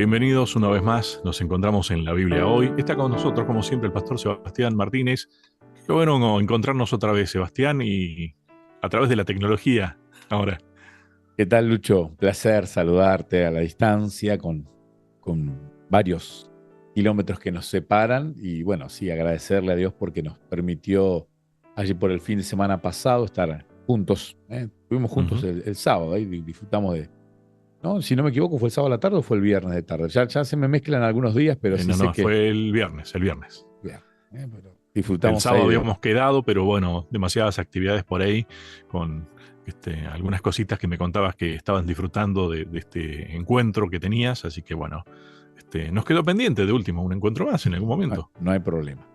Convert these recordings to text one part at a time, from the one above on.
Bienvenidos una vez más, nos encontramos en la Biblia hoy. Está con nosotros, como siempre, el pastor Sebastián Martínez. Qué bueno encontrarnos otra vez, Sebastián, y a través de la tecnología ahora. ¿Qué tal, Lucho? Placer saludarte a la distancia con varios kilómetros que nos separan y bueno, sí, agradecerle a Dios porque nos permitió allí por el fin de semana pasado estar juntos. Estuvimos juntos Ujú. el sábado y disfrutamos de, ¿no? Si no me equivoco, ¿fue el sábado a la tarde o fue el viernes de tarde? Ya se me mezclan algunos días, pero sí No, sé no, que fue el viernes, el viernes. viernes, pero El disfrutamos sábado ahí de... habíamos quedado, pero bueno, demasiadas actividades por ahí, con algunas cositas que me contabas que estaban disfrutando de este encuentro que tenías, así que bueno, nos quedó pendiente de último un encuentro más en algún momento. No hay problema.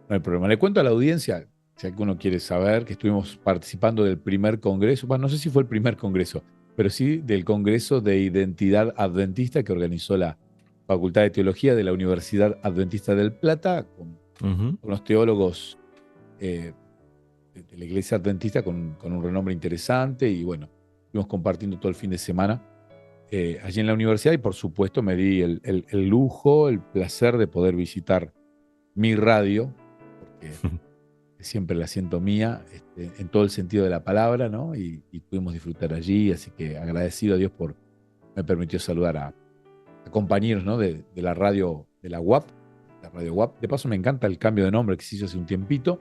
No hay problema. Le cuento a la audiencia, si alguno quiere saber, que estuvimos participando del primer congreso, bueno, no sé si fue el primer congreso, pero sí del Congreso de Identidad Adventista que organizó la Facultad de Teología de la Universidad Adventista del Plata, con Ujú. unos teólogos eh, de la Iglesia Adventista con un renombre interesante y bueno, estuvimos compartiendo todo el fin de semana allí en la universidad y por supuesto me di el lujo, el placer de poder visitar mi radio, porque siempre la siento mía, en todo el sentido de la palabra, ¿no? Y pudimos disfrutar allí, así que agradecido a Dios por me permitió saludar a compañeros, ¿no? De la radio, de la UAP, la radio UAP. De paso me encanta el cambio de nombre que se hizo hace un tiempito.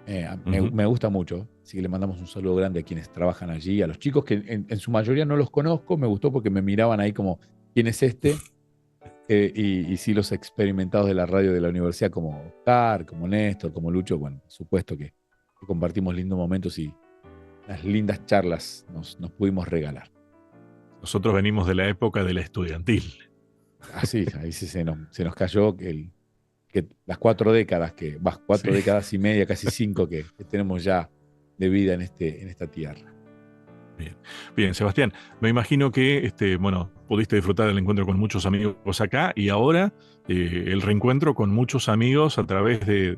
Ujú. Me gusta mucho, así que le mandamos un saludo grande a quienes trabajan allí, a los chicos que en su mayoría no los conozco, me gustó porque me miraban ahí como, ¿quién es este? Y sí, los experimentados de la radio de la universidad, como Oscar, como Néstor, como Lucho, bueno, por supuesto que compartimos lindos momentos y las lindas charlas nos pudimos regalar. Nosotros venimos de la época de la estudiantil. Así, ahí sí se nos cayó que las 4 décadas, vas, Sí. 4 décadas y media, casi 5 que tenemos ya de vida en esta tierra. Bien, bien, Sebastián, me imagino que bueno, pudiste disfrutar del encuentro con muchos amigos acá y ahora el reencuentro con muchos amigos a través de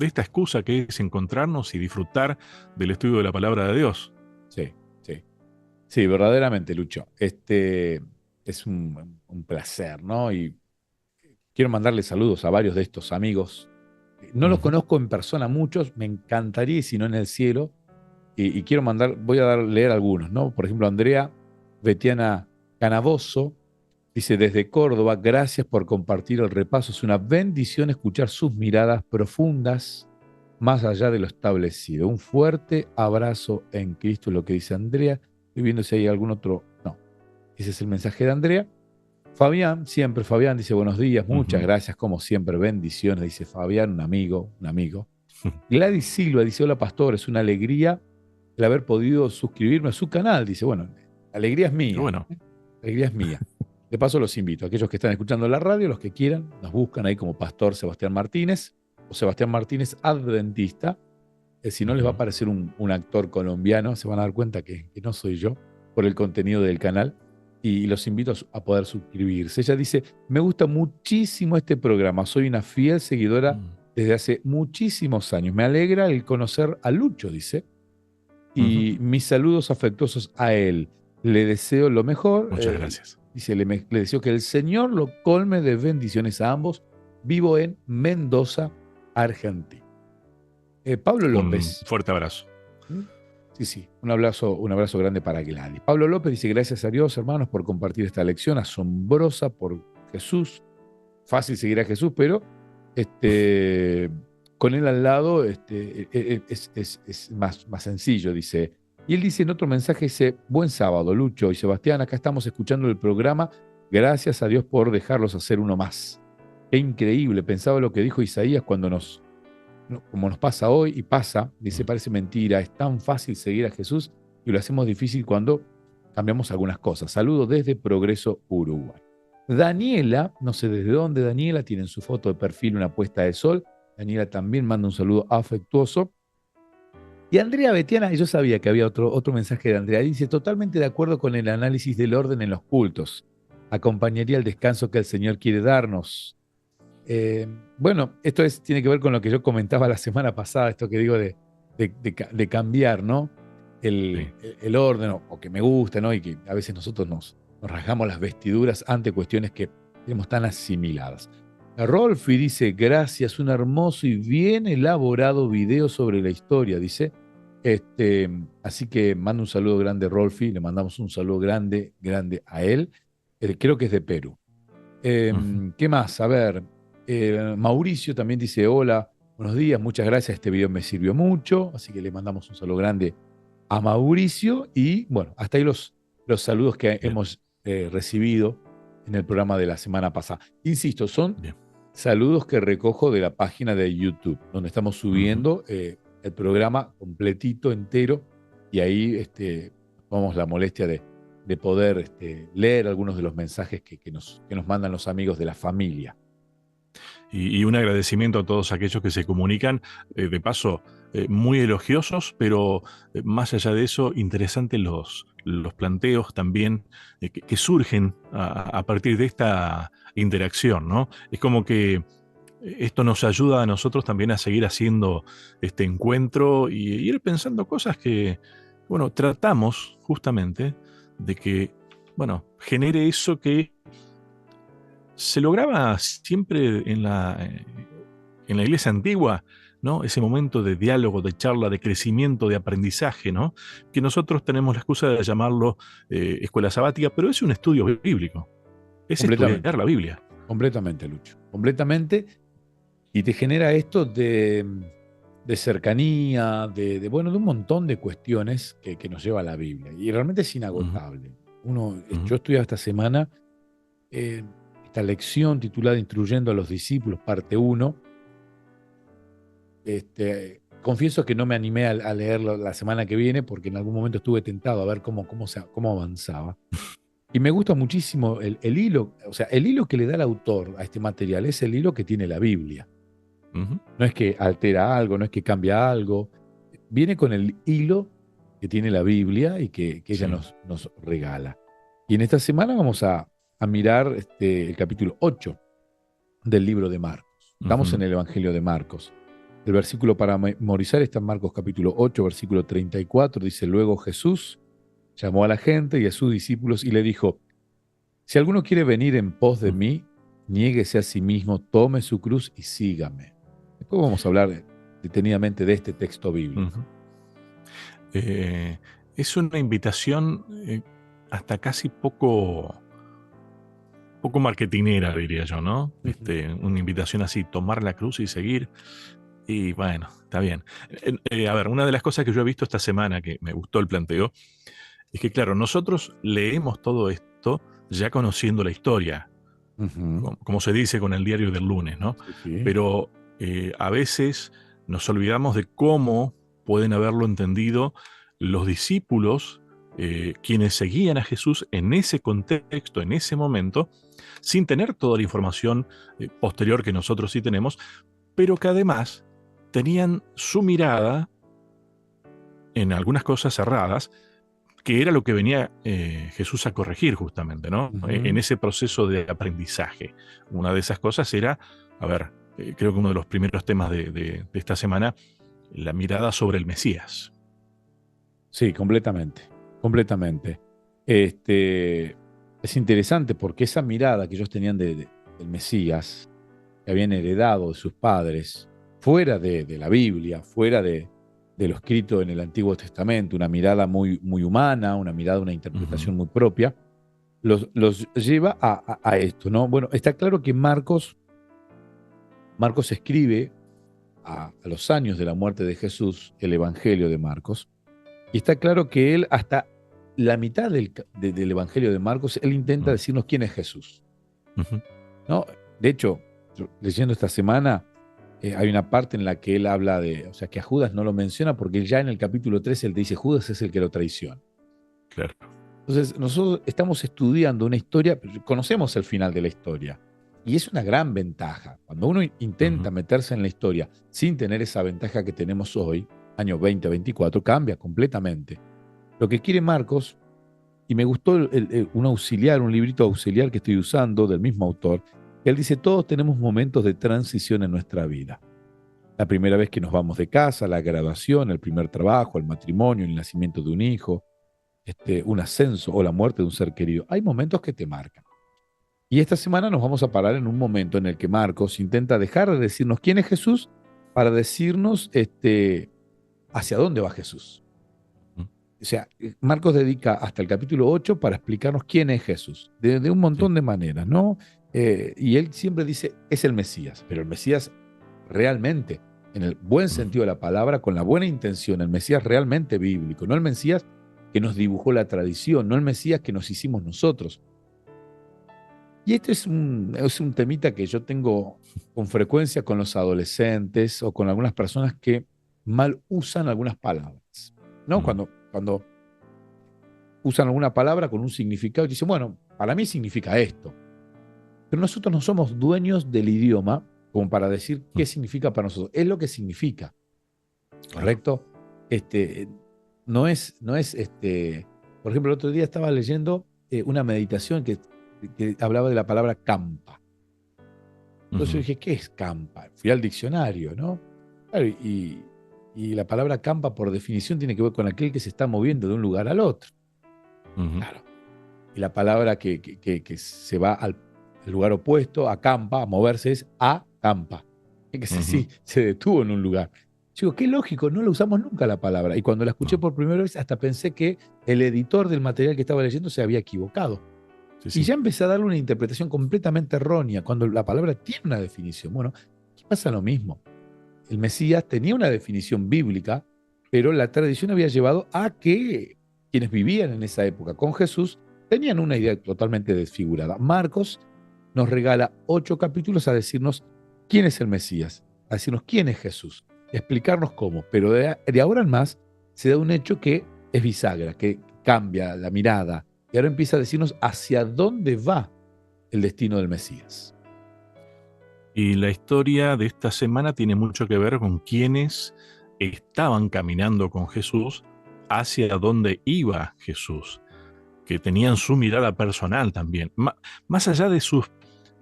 esta excusa que es encontrarnos y disfrutar del estudio de la palabra de Dios. Sí, sí. Sí, verdaderamente, Lucho. Este es un placer, ¿no? Y quiero mandarle saludos a varios de estos amigos. No los Ujú. conozco en persona muchos, me encantaría, y si no en el cielo. Y quiero mandar, leer algunos, ¿no? Por ejemplo, Andrea Betiana Canaboso dice, desde Córdoba, gracias por compartir el repaso. Es una bendición escuchar sus miradas profundas más allá de lo establecido. Un fuerte abrazo en Cristo, es lo que dice Andrea. Estoy viendo si hay algún otro. No, ese es el mensaje de Andrea. Fabián, siempre Fabián dice buenos días, muchas Ujú. gracias, como siempre, bendiciones, dice Fabián, un amigo, un amigo. Gladys Silva dice, hola pastor, es una alegría el haber podido suscribirme a su canal. Dice, bueno, la alegría es Qué mía, bueno. ¿eh? La alegría es mía. De paso los invito, a aquellos que están escuchando la radio, los que quieran, nos buscan ahí como Pastor Sebastián Martínez o Sebastián Martínez Adventista. Si no les va a Ujú. aparecer un actor colombiano, se van a dar cuenta que no soy yo por el contenido del canal y los invito a poder suscribirse. Ella dice, me gusta muchísimo este programa, soy una fiel seguidora Mm. desde hace muchísimos años. Me alegra el conocer a Lucho, dice, Ujú. y mis saludos afectuosos a él. Le deseo lo mejor. Muchas gracias. Dice, le deseo que el Señor lo colme de bendiciones a ambos. Vivo en Mendoza, Argentina. Pablo Un López. fuerte abrazo. ¿Mm? Sí, sí, un abrazo grande para Gladys. Pablo López dice, gracias a Dios, hermanos, por compartir esta lección asombrosa por Jesús. Fácil seguir a Jesús, pero este, con él al lado es más sencillo, dice. Y él dice en otro mensaje, dice, buen sábado, Lucho y Sebastián, acá estamos escuchando el programa. Gracias a Dios por dejarlos hacer uno más. Qué increíble, pensaba lo que dijo Isaías cuando como nos pasa hoy y pasa, dice, Mm. parece mentira, es tan fácil seguir a Jesús y lo hacemos difícil cuando cambiamos algunas cosas. Saludo desde Progreso, Uruguay. Daniela, no sé desde dónde Daniela, tiene en su foto de perfil una puesta de sol. Daniela también manda un saludo afectuoso. Y Andrea Betiana, yo sabía que había otro mensaje de Andrea, dice, totalmente de acuerdo con el análisis del orden en los cultos. Acompañaría el descanso que el Señor quiere darnos. Eh, bueno, tiene que ver con lo que yo comentaba la semana pasada, esto que digo de cambiar, ¿no? Sí. El orden, o que me gusta, ¿no? Y que a veces nosotros nos rasgamos las vestiduras ante cuestiones que tenemos tan asimiladas. Rolfi dice, gracias, un hermoso y bien elaborado video sobre la historia, dice. Así que mando un saludo grande, Rolfi, le mandamos un saludo grande, grande a él. Creo que es de Perú. Ujú. ¿Qué más? A ver, Mauricio también dice, hola, buenos días, muchas gracias, este video me sirvió mucho, así que le mandamos un saludo grande a Mauricio y bueno, hasta ahí los saludos que Bien, hemos recibido en el programa de la semana pasada. Insisto, son bien. saludos que recojo de la página de YouTube, donde estamos Ujú. subiendo el programa completito, entero, y ahí tomamos la molestia de poder leer algunos de los mensajes que nos mandan los amigos de la familia. Y un agradecimiento a todos aquellos que se comunican, de paso, muy elogiosos, pero más allá de eso, interesantes los planteos también que surgen a partir de esta interacción, ¿no? Es como que esto nos ayuda a nosotros también a seguir haciendo este encuentro y ir pensando cosas que, bueno, tratamos justamente de que, bueno, genere eso que se lograba siempre en la iglesia antigua, ¿no? Ese momento de diálogo, de charla, de crecimiento, de aprendizaje, ¿no? Que nosotros tenemos la excusa de llamarlo escuela sabática, pero es un estudio bíblico, es estudiar Completamente, la Biblia. completamente, Lucho. Completamente. Y te genera esto de cercanía, bueno, de un montón de cuestiones que nos lleva a la Biblia. Y realmente es Ujú, inagotable. ujú, Yo estudié esta semana eh, esta lección titulada Instruyendo a los discípulos, parte uno. Confieso que no me animé a leerlo la semana que viene porque en algún momento estuve tentado a ver cómo avanzaba. Y me gusta muchísimo el hilo, o sea, el hilo que le da el autor a este material es el hilo que tiene la Biblia. ujú. No es que altera algo, no es que cambia algo. Viene con el hilo que tiene la Biblia y que ella Sí. nos regala. Y en esta semana vamos a mirar el capítulo 8 del libro de Marcos. Estamos en Ujú, el Evangelio de Marcos. El versículo para memorizar está en Marcos capítulo 8, versículo 34. Dice, luego Jesús llamó a la gente y a sus discípulos y le dijo, si alguno quiere venir en pos de ujú, mí, niéguese a sí mismo, tome su cruz y sígame. Después vamos a hablar detenidamente de este texto bíblico. ujú. Eh, es una invitación hasta casi poco marketinera, diría yo, ¿no? Ujú. Una invitación así, tomar la cruz y seguir. Y bueno, está bien. A ver, una de las cosas que yo he visto esta semana que me gustó el planteo es que, claro, nosotros leemos todo esto ya conociendo la historia, Ujú. como se dice con el diario del lunes, ¿no? Sí, sí. Pero a veces nos olvidamos de cómo pueden haberlo entendido los discípulos, quienes seguían a Jesús en ese contexto, en ese momento, sin tener toda la información posterior que nosotros sí tenemos, pero que además tenían su mirada en algunas cosas cerradas, que era lo que venía Jesús a corregir justamente, ¿no? En Ujú. ese proceso de aprendizaje. Una de esas cosas era, a ver, creo que uno de los primeros temas de esta semana, la mirada sobre el Mesías. Sí, completamente, completamente. Este, es interesante porque esa mirada que ellos tenían del Mesías, que habían heredado de sus padres, fuera de la Biblia, fuera de lo escrito en el Antiguo Testamento, una mirada muy, muy humana, una mirada, una Ujú, interpretación muy propia, los lleva a esto, ¿no? Bueno, está claro que Marcos escribe a los años de la muerte de Jesús el Evangelio de Marcos. Y está claro que él, hasta la mitad del Evangelio de Marcos, él intenta ujú, decirnos quién es Jesús, ujú. ¿no? De hecho, yo, leyendo esta semana, hay una parte en la que él habla o sea, que a Judas no lo menciona porque ya en el capítulo 13 él te dice, Judas es el que lo traiciona. Claro. Entonces, nosotros estamos estudiando una historia, pero conocemos el final de la historia. Y es una gran ventaja. Cuando uno intenta Ujú, meterse en la historia sin tener esa ventaja que tenemos hoy, año 2024, cambia completamente. Lo que quiere Marcos, y me gustó un auxiliar, un librito auxiliar que estoy usando del mismo autor, que él dice, todos tenemos momentos de transición en nuestra vida. La primera vez que nos vamos de casa, la graduación, el primer trabajo, el matrimonio, el nacimiento de un hijo, un ascenso o la muerte de un ser querido. Hay momentos que te marcan. Y esta semana nos vamos a parar en un momento en el que Marcos intenta dejar de decirnos quién es Jesús para decirnos hacia dónde va Jesús. Mm. O sea, Marcos dedica hasta el capítulo 8 para explicarnos quién es Jesús, de un Sí. montón de maneras, ¿no? Y él siempre dice, es el Mesías, pero el Mesías realmente, en el buen Ujú. sentido de la palabra, con la buena intención, el Mesías realmente bíblico, no el Mesías que nos dibujó la tradición, no el Mesías que nos hicimos nosotros. Y este es un temita que yo tengo con frecuencia con los adolescentes o con algunas personas que mal usan algunas palabras, ¿no? Mm. Cuando usan alguna palabra con un significado y dicen, bueno, para mí significa esto. Pero nosotros no somos dueños del idioma como para decir Mm. qué significa para nosotros. Es lo que significa, Claro. ¿correcto? No es por ejemplo, el otro día estaba leyendo una meditación que hablaba de la palabra campa. Entonces yo Ujú. dije, ¿qué es campa? Fui al diccionario, ¿no? Claro, y la palabra campa, por definición, tiene que ver con aquel que se está moviendo de un lugar al otro. Ujú. Claro. Y la palabra que se va al lugar opuesto, acampa, a moverse, es acampa. Que Ujú. se detuvo en un lugar. Yo digo, qué lógico, no la usamos nunca la palabra. Y cuando la escuché No. por primera vez, hasta pensé que el editor del material que estaba leyendo se había equivocado. Sí, Y sí. ya empecé a darle una interpretación completamente errónea, cuando la palabra tiene una definición. Bueno, aquí pasa lo mismo. El Mesías tenía una definición bíblica, pero la tradición había llevado a que quienes vivían en esa época con Jesús tenían una idea totalmente desfigurada. Marcos nos regala 8 capítulos a decirnos quién es el Mesías, a decirnos quién es Jesús, explicarnos cómo, pero de ahora en más se da un hecho que es bisagra, que cambia la mirada, y ahora empieza a decirnos hacia dónde va el destino del Mesías. Y la historia de esta semana tiene mucho que ver con quienes estaban caminando con Jesús hacia dónde iba Jesús, que tenían su mirada personal también. Más allá de sus,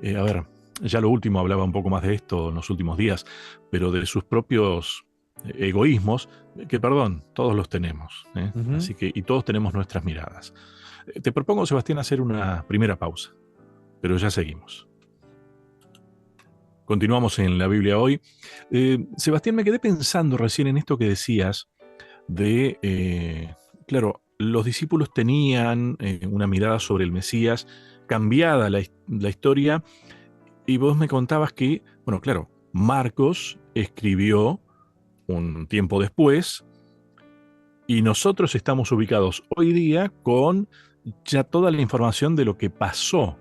a ver, ya lo último hablaba un poco más de esto en los últimos días, pero de sus propios egoísmos, que perdón, todos los tenemos, ¿eh? Ujú. Así que, y todos tenemos nuestras miradas. Te propongo, Sebastián, hacer una primera pausa, pero ya seguimos. Continuamos en la Biblia hoy. Sebastián, me quedé pensando recién en esto que decías de, claro, los discípulos tenían una mirada sobre el Mesías, cambiada la historia, y vos me contabas que, bueno, claro, Marcos escribió un tiempo después y nosotros estamos ubicados hoy día con ya toda la información de lo que pasó.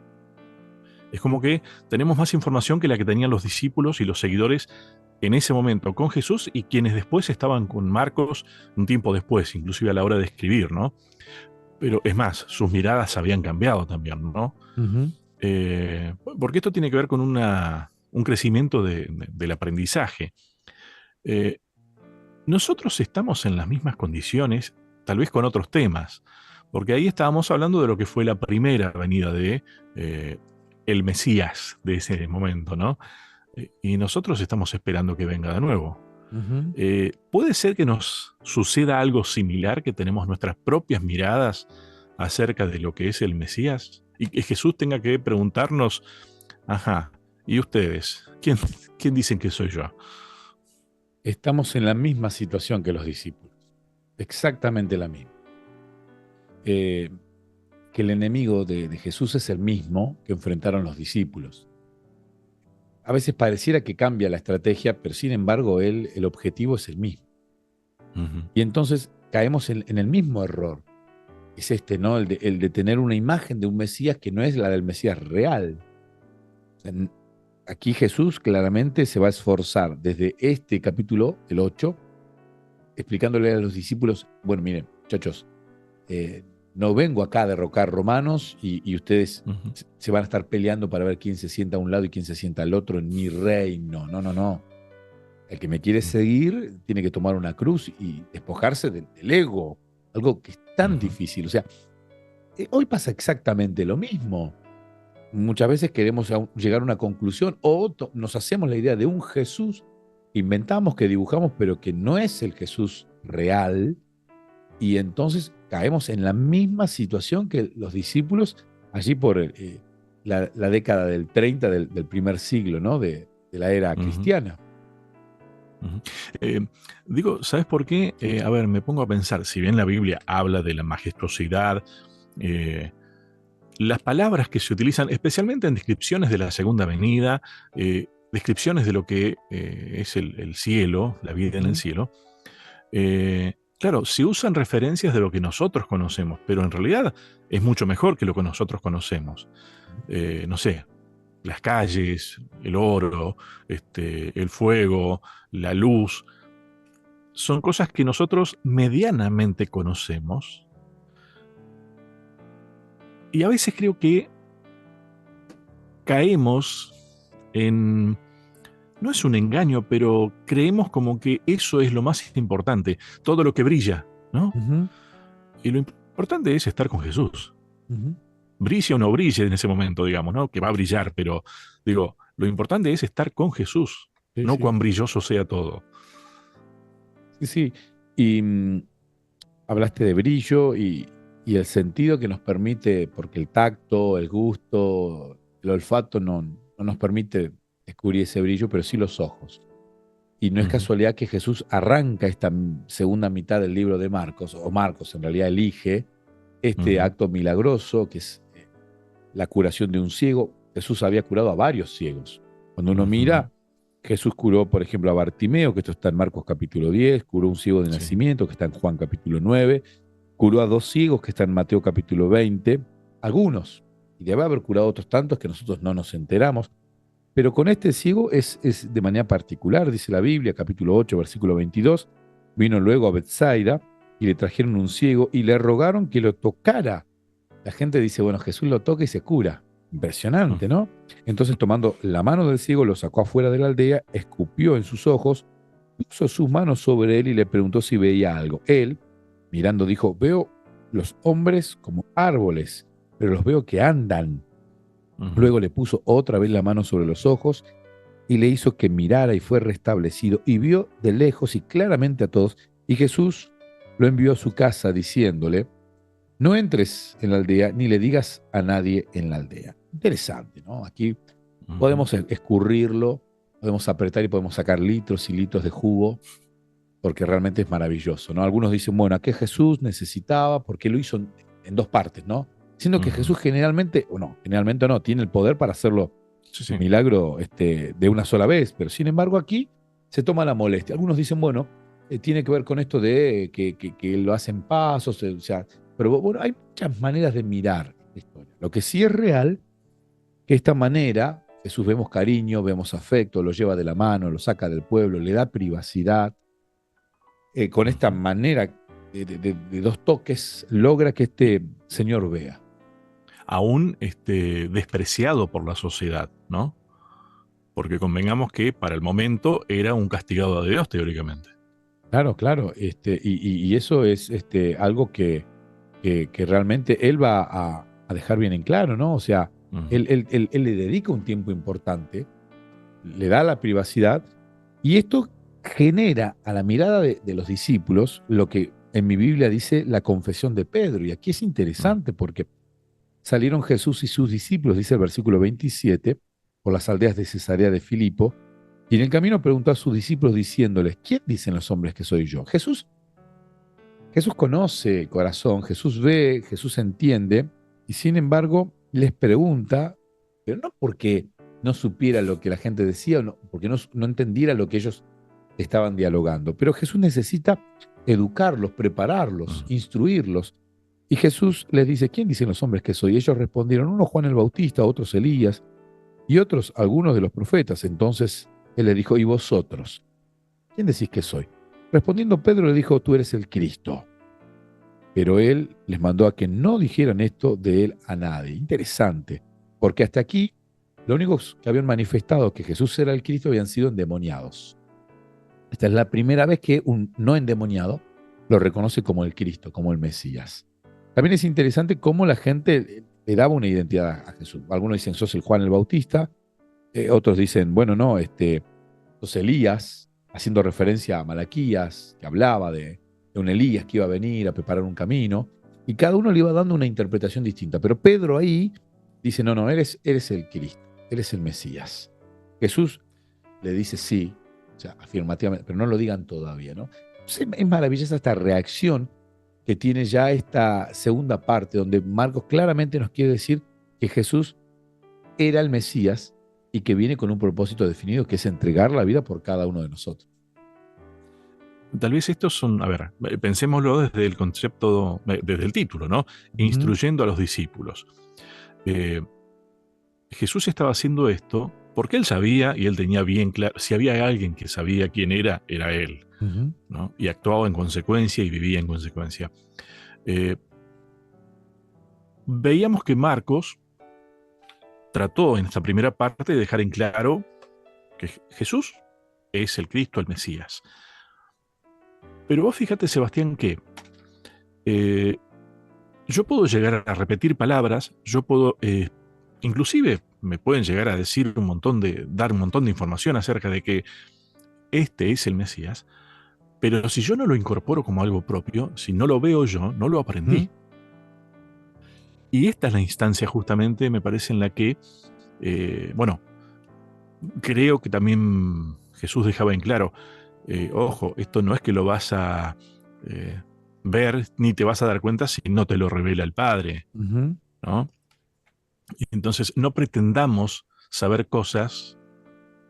Es como que tenemos más información que la que tenían los discípulos y los seguidores en ese momento con Jesús y quienes después estaban con Marcos un tiempo después, inclusive a la hora de escribir, ¿no? Pero es más, sus miradas habían cambiado también, ¿no? Ujú. Porque esto tiene que ver con un crecimiento del aprendizaje. Eh, nosotros estamos en las mismas condiciones, tal vez con otros temas, porque ahí estábamos hablando de lo que fue la primera venida de el Mesías de ese momento, ¿no? Y nosotros estamos esperando que venga de nuevo. Ujú. ¿Puede ser que nos suceda algo similar, que tenemos nuestras propias miradas acerca de lo que es el Mesías? Y que Jesús tenga que preguntarnos, ajá, ¿y ustedes? ¿Quién dicen que soy yo? Estamos en la misma situación que los discípulos, exactamente la misma. Eh, que el enemigo de Jesús es el mismo que enfrentaron los discípulos. A veces pareciera que cambia la estrategia, pero sin embargo el objetivo es el mismo. Ujú. Y entonces caemos en el mismo error. Es ¿no? El de tener una imagen de un Mesías que no es la del Mesías real. O sea, aquí Jesús claramente se va a esforzar desde este capítulo, el 8, explicándole a los discípulos, bueno, miren, muchachos, eh, no vengo acá a derrocar romanos y ustedes Ujú. se van a estar peleando para ver quién se sienta a un lado y quién se sienta al otro en mi reino. No, no, no. El que me quiere seguir tiene que tomar una cruz y despojarse del ego, algo que es tan Ujú. difícil. O sea, hoy pasa exactamente lo mismo. Muchas veces queremos llegar a una conclusión o nos hacemos la idea de un Jesús que inventamos, que dibujamos, pero que no es el Jesús real. Y entonces caemos en la misma situación que los discípulos allí por la década del 30 del primer siglo, ¿no? De la era Ujú, cristiana. ujú. Digo, ¿sabes por qué? A ver, me pongo a pensar, si bien la Biblia habla de la majestuosidad, eh, las palabras que se utilizan, especialmente en descripciones de la segunda venida, descripciones de lo que es el cielo, la vida en el Ujú, cielo, claro, se usan referencias de lo que nosotros conocemos, pero en realidad es mucho mejor que lo que nosotros conocemos. No sé, las calles, el oro, el fuego, la luz, son cosas que nosotros medianamente conocemos y a veces creo que caemos en, no es un engaño, pero creemos como que eso es lo más importante, todo lo que brilla, ¿no? ujú, Y lo importante es estar con Jesús. ujú. Brille o no brille en ese momento, digamos, ¿no? Que va a brillar, pero digo, lo importante es estar con Jesús, Sí, no sí. cuán brilloso sea todo. Sí, sí. Y hablaste de brillo y el sentido que nos permite, porque el tacto, el gusto, el olfato no nos permite descubrir ese brillo, pero sí los ojos. Y no es Ujú, casualidad que Jesús arranca esta segunda mitad del libro de Marcos, o Marcos en realidad elige este ujú, acto milagroso que es la curación de un ciego. Jesús había curado a varios ciegos. Cuando uno ujú, mira, Jesús curó, por ejemplo, a Bartimeo, que esto está en Marcos capítulo 10, curó a un ciego de sí. nacimiento, que está en Juan capítulo 9, curó a dos ciegos, que está en Mateo capítulo 20, algunos, y debe haber curado otros tantos que nosotros no nos enteramos, pero con este ciego es de manera particular, dice la Biblia, capítulo 8, versículo 22, vino luego a Bethsaida y le trajeron un ciego y le rogaron que lo tocara. La gente dice, bueno, Jesús lo toca y se cura. Ujú, Impresionante, ¿no? Entonces, tomando la mano del ciego, lo sacó afuera de la aldea, escupió en sus ojos, puso sus manos sobre él y le preguntó si veía algo. Él, mirando, dijo, veo los hombres como árboles, pero los veo que andan. ujú, Luego le puso otra vez la mano sobre los ojos y le hizo que mirara y fue restablecido y vio de lejos y claramente a todos. Y Jesús lo envió a su casa diciéndole, no entres en la aldea ni le digas a nadie en la aldea. Interesante, ¿no? Aquí ujú. podemos escurrirlo, podemos apretar y podemos sacar litros y litros de jugo, porque realmente es maravilloso, ¿no? Algunos dicen, bueno, ¿a qué Jesús necesitaba? Porque lo hizo en dos partes, ¿no? Siendo que Ujú. Jesús generalmente no, tiene el poder para hacerlo Sí, el sí. milagro de una sola vez, pero sin embargo aquí se toma la molestia. Algunos dicen, bueno, tiene que ver con esto de que lo hacen pasos, o sea, pero bueno, hay muchas maneras de mirar esta historia. Lo que sí es real, que esta manera, Jesús vemos cariño, vemos afecto, lo lleva de la mano, lo saca del pueblo, le da privacidad, con esta Ujú. manera de dos toques, logra que este señor vea. Aún despreciado por la sociedad, ¿no? Porque convengamos que para el momento era un castigado de Dios, teóricamente. Claro, claro, y eso es algo que realmente él va a dejar bien en claro, ¿no? O sea, Ujú, él le dedica un tiempo importante, le da la privacidad, y esto genera a la mirada de los discípulos lo que en mi Biblia dice la confesión de Pedro. Y aquí es ujú, interesante porque salieron Jesús y sus discípulos, dice el versículo 27, por las aldeas de Cesarea de Filipo, y en el camino preguntó a sus discípulos diciéndoles, ¿quién dicen los hombres que soy yo? Jesús conoce el corazón, Jesús ve, Jesús entiende, y sin embargo les pregunta, pero no porque no supiera lo que la gente decía, o no, porque no entendiera lo que ellos estaban dialogando, pero Jesús necesita educarlos, prepararlos, ujú. instruirlos. Y Jesús les dice, ¿quién dicen los hombres que soy? Ellos respondieron, uno Juan el Bautista, otros Elías, y otros algunos de los profetas. Entonces él le dijo, ¿y vosotros? ¿Quién decís que soy? Respondiendo Pedro le dijo, tú eres el Cristo. Pero él les mandó a que no dijeran esto de él a nadie. Interesante, porque hasta aquí los únicos que habían manifestado que Jesús era el Cristo habían sido endemoniados. Esta es la primera vez que un no endemoniado lo reconoce como el Cristo, como el Mesías. También es interesante cómo la gente le daba una identidad a Jesús. Algunos dicen, sos el Juan el Bautista, otros dicen, bueno, no, sos Elías, haciendo referencia a Malaquías, que hablaba de un Elías que iba a venir a preparar un camino, y cada uno le iba dando una interpretación distinta. Pero Pedro ahí dice, no, no, eres el Cristo, eres el Mesías. Jesús le dice sí, o sea, afirmativamente, pero no lo digan todavía, ¿no? Entonces, es maravillosa esta reacción que tiene ya esta segunda parte, donde Marcos claramente nos quiere decir que Jesús era el Mesías y que viene con un propósito definido, que es entregar la vida por cada uno de nosotros. Tal vez estos son, a ver, pensémoslo desde el concepto, desde el título, ¿no? Ujú, Instruyendo a los discípulos. Eh, Jesús estaba haciendo esto porque él sabía y él tenía bien claro, si había alguien que sabía quién era él, ujú, ¿no? Y actuaba en consecuencia y vivía en consecuencia. Eh, Veíamos que Marcos trató en esta primera parte de dejar en claro que Jesús es el Cristo, el Mesías. Pero vos fíjate, Sebastián, que eh, yo puedo llegar a repetir palabras, yo puedo, inclusive me pueden llegar a decir dar un montón de información acerca de que este es el Mesías, pero si yo no lo incorporo como algo propio, si no lo veo yo, no lo ujú, aprendí. Y esta es la instancia justamente, me parece, en la que, bueno, creo que también Jesús dejaba en claro, ojo, esto no es que lo vas a eh, ver ni te vas a dar cuenta si no te lo revela el Padre, ujú. ¿no? Entonces, no pretendamos saber cosas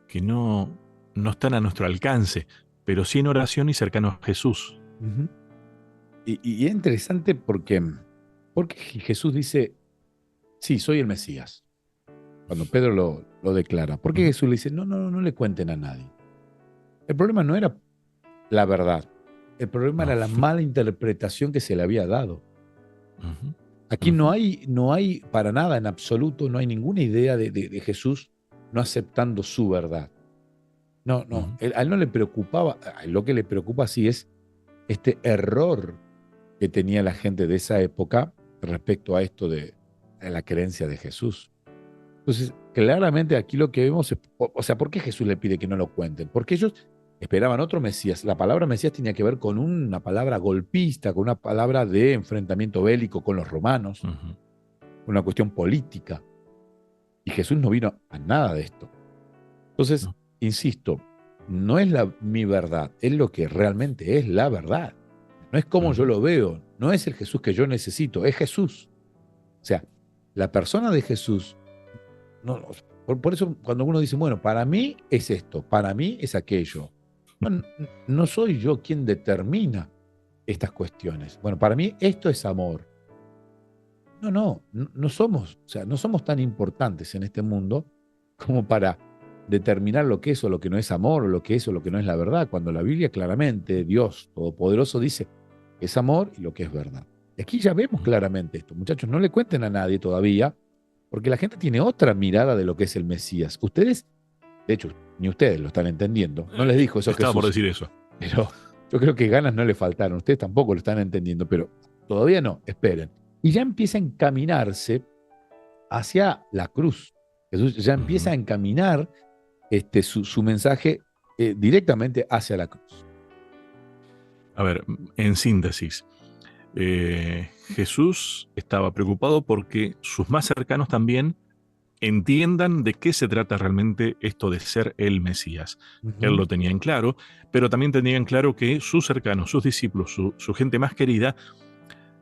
que no están a nuestro alcance, pero sí en oración y cercanos a Jesús. Ujú. Y es interesante porque Jesús dice, sí, soy el Mesías, cuando Pedro lo declara. ¿Por qué Ujú, Jesús le dice, no, no, no, no le cuenten a nadie? El problema no era la verdad, el problema era no. la mala interpretación que se le había dado. Ujú, Aquí ujú, no hay para nada, en absoluto, no hay ninguna idea de Jesús no aceptando su verdad. No, no, ujú, a él no le preocupaba, a él lo que le preocupa sí es este error que tenía la gente de esa época respecto a esto de la creencia de Jesús. Entonces, claramente aquí lo que vemos es, o sea, ¿por qué Jesús le pide que no lo cuenten? Porque ellos esperaban otro Mesías. La palabra Mesías tenía que ver con una palabra golpista, con una palabra de enfrentamiento bélico con los romanos, ujú, una cuestión política. Y Jesús no vino a nada de esto. Entonces, no, insisto, no es mi verdad, es lo que realmente es la verdad. No es como yo ujú, lo veo, no es el Jesús que yo necesito, es Jesús. O sea, la persona de Jesús, no, por eso cuando uno dice, bueno, para mí es esto, para mí es aquello, bueno, no soy yo quien determina estas cuestiones. Bueno, para mí esto es amor. No, no, no somos, o sea, no somos tan importantes en este mundo como para determinar lo que es o lo que no es amor, o lo que es o lo que no es la verdad, cuando la Biblia claramente, Dios Todopoderoso dice que es amor y lo que es verdad. Y aquí ya vemos ujú. claramente esto. Muchachos, no le cuenten a nadie todavía, porque la gente tiene otra mirada de lo que es el Mesías. Ustedes, de hecho, ni ustedes lo están entendiendo. No les dijo eso Estaba por Jesús, decir eso. pero yo creo que ganas no le faltaron. Ustedes tampoco lo están entendiendo, pero todavía no, esperen. Y ya empieza a encaminarse hacia la cruz. Jesús ya empieza Ujú. a encaminar su mensaje directamente hacia la cruz. A ver, en síntesis, Jesús estaba preocupado porque sus más cercanos también entiendan de qué se trata realmente esto de ser el Mesías. Él Ujú, lo tenía en claro, pero también tenía en claro que sus cercanos, sus discípulos, su gente más querida,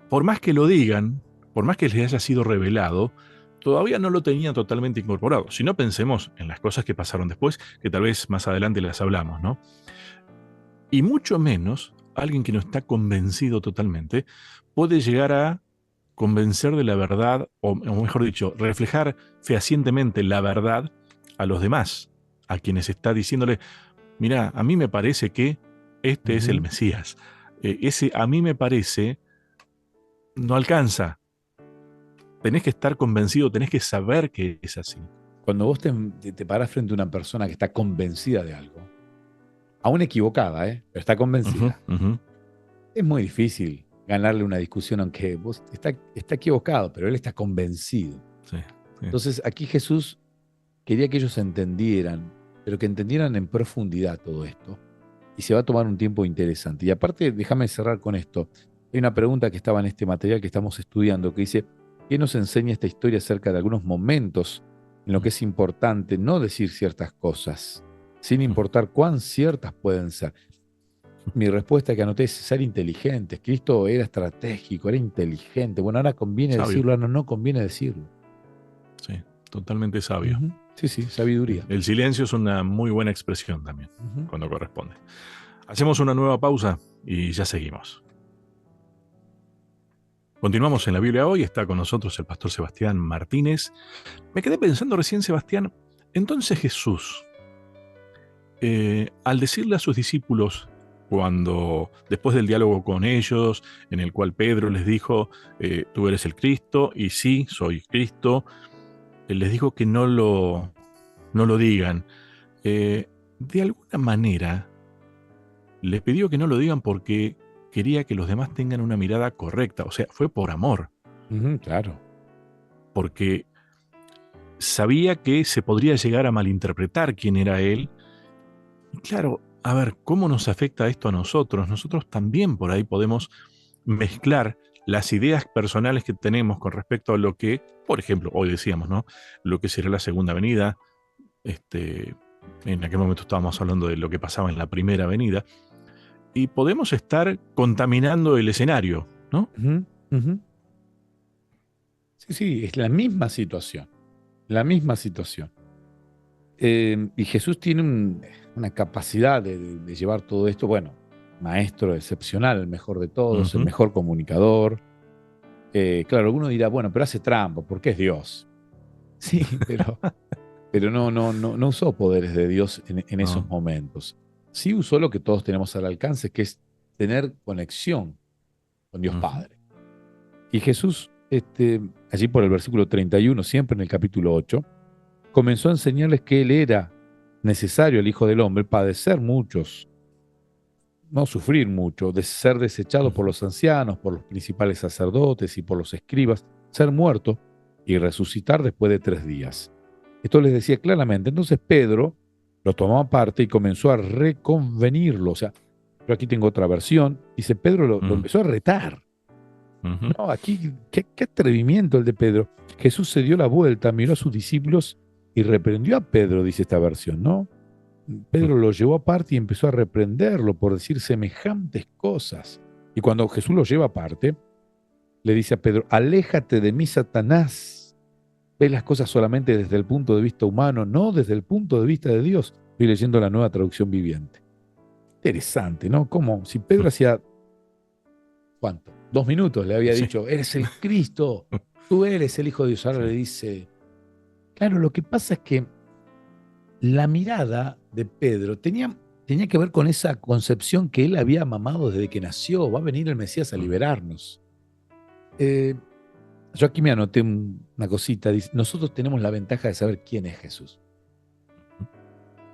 por más que lo digan, por más que les haya sido revelado, todavía no lo tenían totalmente incorporado. Si no, pensemos en las cosas que pasaron después, que tal vez más adelante las hablamos, ¿no? Y mucho menos alguien que no está convencido totalmente puede llegar a convencer de la verdad, o mejor dicho, reflejar fehacientemente la verdad a los demás, a quienes está diciéndole, mira, a mí me parece que este es el ujú. Mesías. Ese a mí me parece no alcanza. Tenés que estar convencido, tenés que saber que es así. Cuando vos te parás frente a una persona que está convencida de algo, aún equivocada, pero está Ujú, convencida, ujú, es muy difícil ganarle una discusión aunque vos está equivocado, pero él está convencido. sí, sí. Entonces aquí Jesús quería que ellos entendieran, pero que entendieran en profundidad todo esto. Y se va a tomar un tiempo interesante. Y aparte, déjame cerrar con esto. Hay una pregunta que estaba en este material que estamos estudiando que dice, ¿Qué nos enseña esta historia acerca de algunos momentos en los que es importante no decir ciertas cosas, sin importar cuán ciertas pueden ser? Mi respuesta que anoté es ser inteligentes. Cristo era estratégico, era inteligente. Bueno, ahora conviene Sabio, decirlo, ahora no conviene decirlo. sí, totalmente sabio. Ujú. Sí, sí, sabiduría. El silencio es una muy buena expresión también, Ujú. cuando corresponde. Hacemos una nueva pausa y ya seguimos. Continuamos en la Biblia hoy, está con nosotros el pastor Sebastián Martínez. Me quedé pensando recién, Sebastián, entonces Jesús, al decirle a sus discípulos, cuando después del diálogo con ellos, en el cual Pedro les dijo, tú eres el Cristo, y sí, soy Cristo, él les dijo que no lo digan. De alguna manera, les pidió que no lo digan porque quería que los demás tengan una mirada correcta, o sea, fue por amor, Ujú, claro. porque sabía que se podría llegar a malinterpretar quién era él. Y claro, a ver, ¿cómo nos afecta esto a nosotros? Nosotros también por ahí podemos mezclar las ideas personales que tenemos con respecto a lo que, por ejemplo, hoy decíamos, ¿no? Lo que será la segunda venida. En aquel momento estábamos hablando de lo que pasaba en la primera venida. Y podemos estar contaminando el escenario, ¿no? Ujú, ujú. Sí, sí, es la misma situación. La misma situación. Y Jesús tiene una capacidad de llevar todo esto, bueno, maestro excepcional, el mejor de todos, el Ujú. mejor comunicador. Claro, alguno dirá, bueno, pero hace trampa, porque es Dios. Sí, pero no usó poderes de Dios en esos No. momentos. Sí usó lo que todos tenemos al alcance, que es tener conexión con Dios Ujú. Padre. Y Jesús, allí por el versículo 31, siempre en el capítulo 8, comenzó a enseñarles que Él era necesario, el Hijo del Hombre, padecer muchos, no sufrir mucho, de ser desechado por Ujú. los ancianos, por los principales sacerdotes y por los escribas, ser muerto y resucitar después de 3 días. Esto les decía claramente. Entonces Pedro lo tomó aparte y comenzó a reconvenirlo. O sea, yo aquí tengo otra versión. Dice, Pedro lo Mm. empezó a retar. Ujú. No, aquí, qué atrevimiento el de Pedro. Jesús se dio la vuelta, miró a sus discípulos y reprendió a Pedro, dice esta versión, ¿no? Pedro lo llevó aparte y empezó a reprenderlo por decir semejantes cosas. Y cuando Jesús lo lleva aparte, le dice a Pedro, aléjate de mí, Satanás. Ves las cosas solamente desde el punto de vista humano, no desde el punto de vista de Dios. Estoy leyendo la nueva traducción viviente. Interesante, ¿no? Como si Pedro hacía, ¿cuánto? 2 minutos le había Sí. dicho, eres el Cristo, tú eres el Hijo de Dios. Ahora Sí. le dice, claro, lo que pasa es que la mirada de Pedro tenía que ver con esa concepción que él había mamado desde que nació. Va a venir el Mesías a Mm. liberarnos. Eh, yo aquí me anoté una cosita. Dice, nosotros tenemos la ventaja de saber quién es Jesús.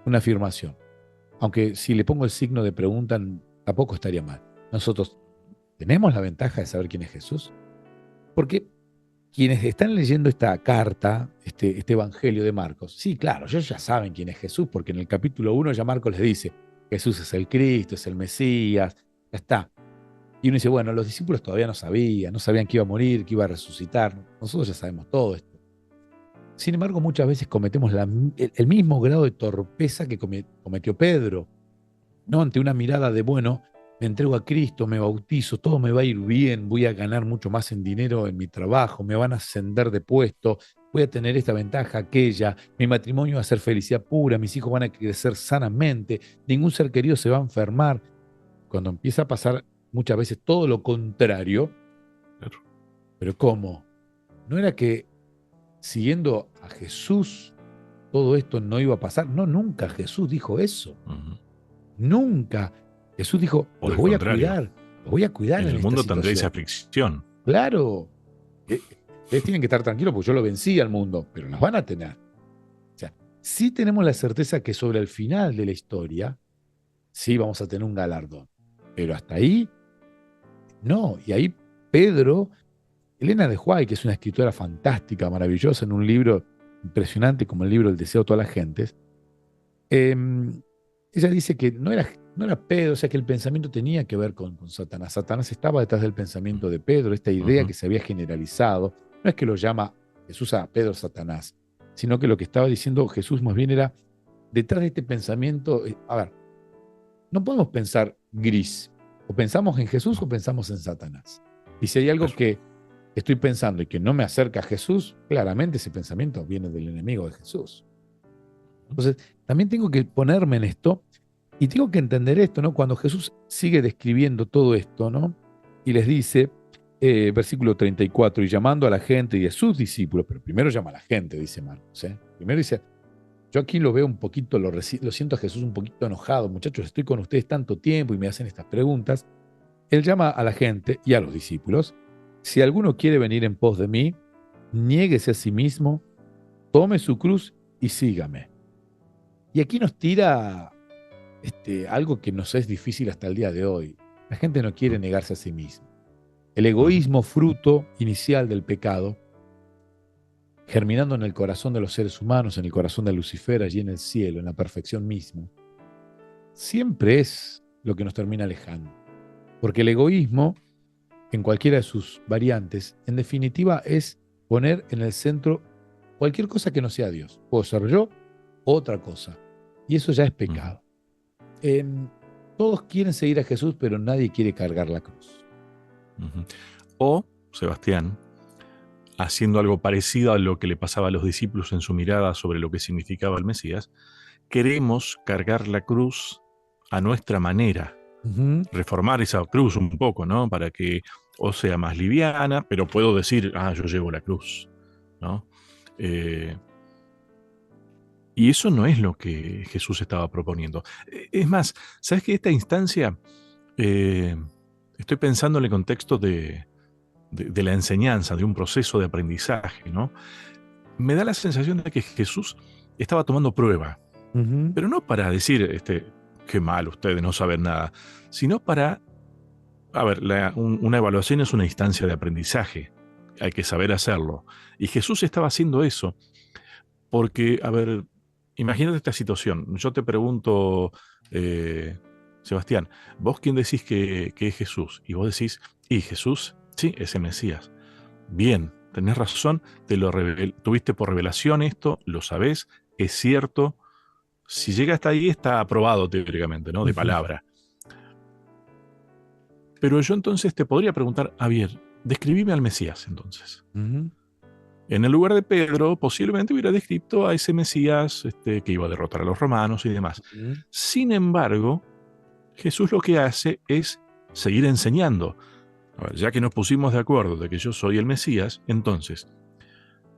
Una afirmación. Aunque si le pongo el signo de pregunta, tampoco estaría mal. Nosotros tenemos la ventaja de saber quién es Jesús. Porque quienes están leyendo esta carta, este Evangelio de Marcos, sí, claro, ellos ya saben quién es Jesús, porque en el capítulo 1 ya Marcos les dice, Jesús es el Cristo, es el Mesías, ya está. Y uno dice, bueno, los discípulos todavía no sabían que iba a morir, que iba a resucitar. Nosotros ya sabemos todo esto. Sin embargo, muchas veces cometemos el mismo grado de torpeza que cometió Pedro, ¿no? Ante una mirada de, bueno, me entrego a Cristo, me bautizo, todo me va a ir bien, voy a ganar mucho más en dinero en mi trabajo, me van a ascender de puesto, voy a tener esta ventaja, aquella, mi matrimonio va a ser felicidad pura, mis hijos van a crecer sanamente, ningún ser querido se va a enfermar. Cuando empieza a pasar muchas veces todo lo contrario, Claro. pero ¿cómo? ¿No era que siguiendo a Jesús todo esto no iba a pasar? No, nunca Jesús dijo eso. Ujú. Nunca. Jesús dijo, Por el contrario, los voy a cuidar en en el esta mundo tendréis situación. aflicción. Claro, ustedes tienen que estar tranquilos porque yo lo vencí al mundo, pero nos van a tener. O sea, sí tenemos la certeza que sobre el final de la historia, sí vamos a tener un galardón. Pero hasta ahí, no. Y ahí Pedro, Elena de Huay, que es una escritora fantástica, maravillosa, en un libro impresionante como el libro El deseo de todas las gentes, ella dice que no era Pedro, o sea que el pensamiento tenía que ver con Satanás. Satanás estaba detrás del pensamiento de Pedro, esta idea Ujú. que se había generalizado. No es que lo llama Jesús a Pedro Satanás, sino que lo que estaba diciendo Jesús más bien era, detrás de este pensamiento, a ver, no podemos pensar gris. O pensamos en Jesús o No, pensamos en Satanás. Y si hay algo eso. que estoy pensando y que no me acerca a Jesús, claramente ese pensamiento viene del enemigo de Jesús. Entonces, también tengo que ponerme en esto y tengo que entender esto, ¿no? Cuando Jesús sigue describiendo todo esto, ¿no? Y les dice, versículo 34, y llamando a la gente y a sus discípulos, pero primero llama a la gente, dice Marcos, ¿eh? Primero dice, yo aquí lo veo un poquito, lo siento a Jesús un poquito enojado, muchachos, estoy con ustedes tanto tiempo y me hacen estas preguntas. Él llama a la gente y a los discípulos, si alguno quiere venir en pos de mí, niéguese a sí mismo, tome su cruz y sígame. Y aquí nos tira algo que nos es difícil hasta el día de hoy. La gente no quiere negarse a sí misma. El Ujú. egoísmo, fruto inicial del pecado, germinando en el corazón de los seres humanos, en el corazón de Lucifer, allí en el cielo, en la perfección misma, siempre es lo que nos termina alejando. Porque el egoísmo, en cualquiera de sus variantes, en definitiva es poner en el centro cualquier cosa que no sea Dios. Puedo ser yo o otra cosa. Y eso ya es Ujú. pecado. En- Todos quieren seguir a Jesús, pero nadie quiere cargar la cruz. Ujú. O, Sebastián, haciendo algo parecido a lo que le pasaba a los discípulos en su mirada sobre lo que significaba el Mesías, queremos cargar la cruz a nuestra manera, Ujú. reformar esa cruz un poco, ¿no? Para que o sea más liviana, pero puedo decir, yo llevo la cruz, ¿no? Eh, y eso no es lo que Jesús estaba proponiendo. Es más, ¿sabes que esta instancia, eh, estoy pensando en el contexto de la enseñanza, de un proceso de aprendizaje, ¿no? Me da la sensación de que Jesús estaba tomando prueba, Ujú. pero no para decir, qué mal ustedes no saben nada, sino para, a ver, una evaluación es una instancia de aprendizaje, hay que saber hacerlo. Y Jesús estaba haciendo eso porque, a ver, imagínate esta situación, yo te pregunto, eh, Sebastián, ¿vos quién decís que es Jesús? Y vos decís, y Jesús, sí, es el Mesías. Bien, tenés razón, tuviste por revelación esto, lo sabés, es cierto. Si llega hasta ahí, está aprobado teóricamente, ¿no? De Ujú. palabra. Pero yo entonces te podría preguntar, Javier, describime al Mesías entonces. Ujú. En el lugar de Pedro, posiblemente hubiera descrito a ese Mesías que iba a derrotar a los romanos y demás. Ujú. Sin embargo, Jesús lo que hace es seguir enseñando. A ver, ya que nos pusimos de acuerdo de que yo soy el Mesías, entonces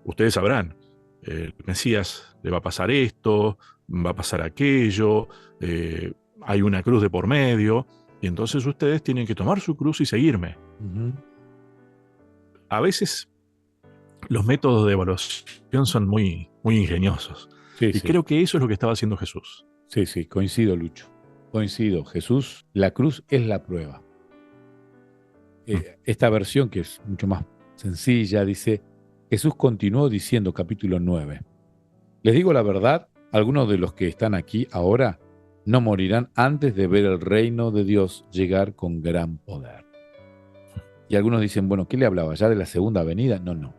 ustedes sabrán, el Mesías le va a pasar esto, va a pasar aquello, hay una cruz de por medio, y entonces ustedes tienen que tomar su cruz y seguirme. Ujú. A veces los métodos de evaluación son muy, muy ingeniosos, Sí, y sí, creo que eso es lo que estaba haciendo Jesús. sí, sí, coincido, Lucho. Coincido. Jesús, la cruz es la prueba. Mm. Esta versión, que es mucho más sencilla, dice, Jesús continuó diciendo, capítulo 9. Les digo la verdad, algunos de los que están aquí ahora no morirán antes de ver el reino de Dios llegar con gran poder. Y algunos dicen, bueno, ¿qué le hablaba? ¿Ya de la segunda venida? No, no.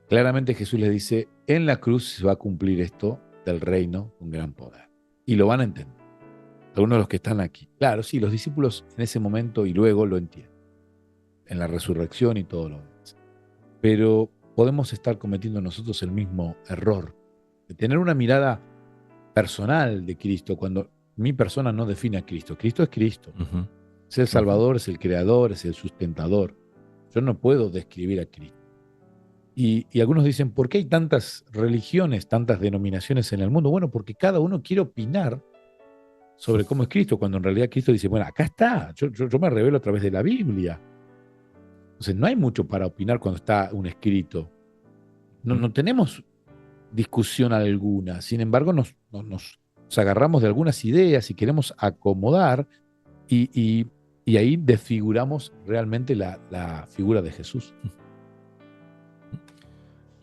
Claramente Jesús les dice, en la cruz se va a cumplir esto del reino con gran poder. Y lo van a entender. Algunos de los que están aquí. Claro, sí, los discípulos en ese momento y luego lo entienden. En la resurrección y todo lo demás. Pero podemos estar cometiendo nosotros el mismo error de tener una mirada personal de Cristo cuando mi persona no define a Cristo. Cristo es Cristo. Ujú, Es el ujú. Salvador, es el Creador, es el sustentador. Yo no puedo describir a Cristo. Y algunos dicen, ¿por qué hay tantas religiones, tantas denominaciones en el mundo? Bueno, porque cada uno quiere opinar sobre cómo es Cristo, cuando en realidad Cristo dice, bueno, acá está, yo me revelo a través de la Biblia. Entonces no hay mucho para opinar cuando está un escrito. No, Ujú. no tenemos discusión alguna. Sin embargo, nos agarramos de algunas ideas y queremos acomodar y, y- y ahí desfiguramos realmente la figura de Jesús.